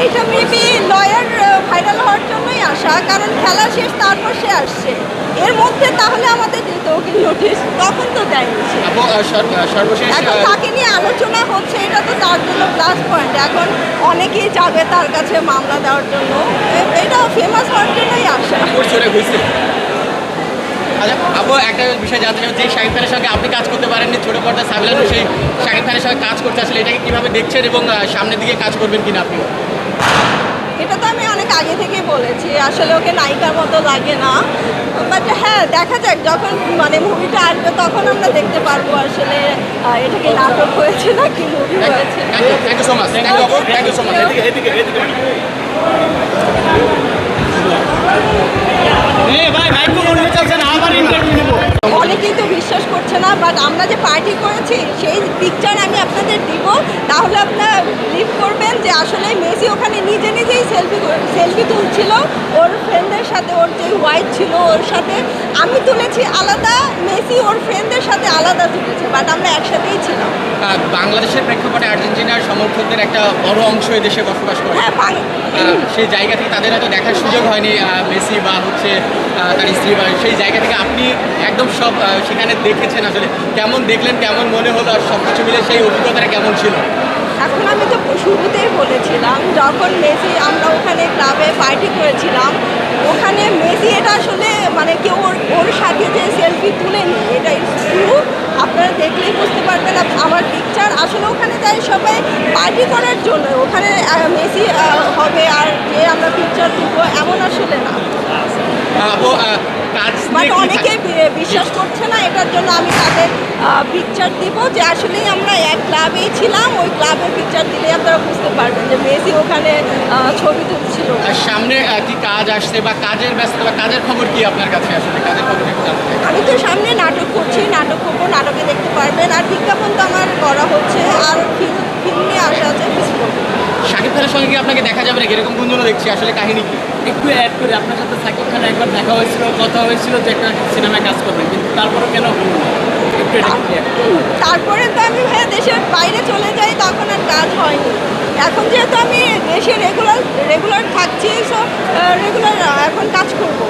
এটা maybe lawyer viral হওয়ার জন্যই আসা, কারণ খেলা শেষ তারপর সে আসছে। এর মধ্যে তাহলে আমাদের দিত ওকে নোটিশ, তখন তো দেয়নি সে। সর্বশেষ এখন তাকে নিয়ে আলোচনা হচ্ছে, এটা তো তার জন্য প্লাস পয়েন্ট। এখন অনেকেই যাবে তার কাছে মামলা দেওয়ার জন্য, এটা ফেমাস হওয়ার জন্যই আসা। আচ্ছা আপু, একটা বিষয় জানতে চাই, যে শাকিব খানের সঙ্গে আপনি কাজ করতে পারেননি, ছোট পর্দায় সাবিলানও সেই শাকিব খানের সঙ্গে কাজ করতে আসলে এটাকে কীভাবে দেখছেন এবং সামনের দিকে কাজ করবেন কিনা আপনি? এটা তো আমি অনেক আগে থেকেই বলেছি, আসলে ওকে নায়িকার মতো লাগে না। বাট হ্যাঁ, দেখা যাক যখন মানে মুভিটা আসবে তখন আমরা দেখতে পারবো আসলে এটাকে নাটক হয়েছে নাকি মুভি হয়েছে। Thank you so much. Thank you so much. অনেকেই তো বিশ্বাস করছে না, বাট আমরা যে পার্টি করেছি সেই পিকচার আমি আপনাদের দিব, তাহলে আপনারা বিলিভ করবেন যে আসলে মেসি ওখানে নিজে নিজেই সেলফি তুলছিল ওর ফ্রেন্ডদের সাথে। ওর যে ওয়াইফ ছিল ওর সাথে আমি তুলেছি আলাদা, মেসি ওর ফ্রেন্ডদের সাথে আলাদা তুলেছে, বাট আমরা একসাথেই ছিলাম। বাংলাদেশের প্রেক্ষাপটে আর্জেন্টিনার সমর্থকদের একটা বড় অংশ এই দেশে বসবাস করে। হ্যাঁ, সেই জায়গা থেকে তাদের হয়তো দেখার সুযোগ হয়নি মেসি বা হচ্ছে তার স্ত্রী, বা সেই জায়গা থেকে আপনি একদম সব সেখানে দেখেছেন, আসলে কেমন দেখলেন, কেমন মনে হলো, আর সব কিছু মিলে সেই অভিজ্ঞতাটা কেমন ছিল? এখন আমি তো শুরুতেই বলেছিলাম, যখন মেসি আমরা ওখানে ক্লাবে পার্টি করেছিলাম, ওখানে মেসি এটা আসলে মানে কেউ ওর সাথে যে সেলফি তুলেনি, এটা ট্রু। আপনারা দেখলেই বুঝতে পারবেন। আমার পিকচার আসলে ওখানে যাই সবাই পার্টি করার জন্য, ওখানে মেসি হবে আর যে আমরা পিকচার তুলবো এমন আসলে না। বাট অনেকেই বিশ্বাস করছে না, এটার জন্য আমি তাদের পিকচার দিব যে আসলেই আমরা এক ক্লাবেই ছিলাম, ওই ক্লাবের পিকচার দিলে আপনারা বুঝতে পারবেন যে মেসি ওখানে ছবি তুলছিল। সামনে কি কাজ আসছে বা কাজের ব্যস্ততা বা কাজের খবর কি আপনার কাছে? আসলে কাজের খবর একটু জানতে চাই। আমি তো সামনে নাটক করছি, নাটক করবো, নাটকে দেখতে পারবেন। আর বিজ্ঞাপন তো আমার করা হচ্ছে, আর ফিল্ম নিয়ে আসা আছে। শাকিব খানের সঙ্গে কি আপনাকে দেখা যাবে নাকি, এরকম গুঞ্জনও দেখছি, আসলে কাহিনী কি? একটু অ্যাড করি, আপনার সাথে শাকিব খান একবার দেখা হয়েছিল, কথা হয়েছিল যে একটা সিনেমায় কাজ করবেন, কিন্তু তারপরে কেন হলো না? একটু এটা clear করুন। তারপরে তো আমি দেশের বাইরে চলে যাই, তখন আর কাজ হয়নি। এখন যেহেতু আমি দেশে রেগুলার থাকছি, সো রেগুলার এখন কাজ করবো।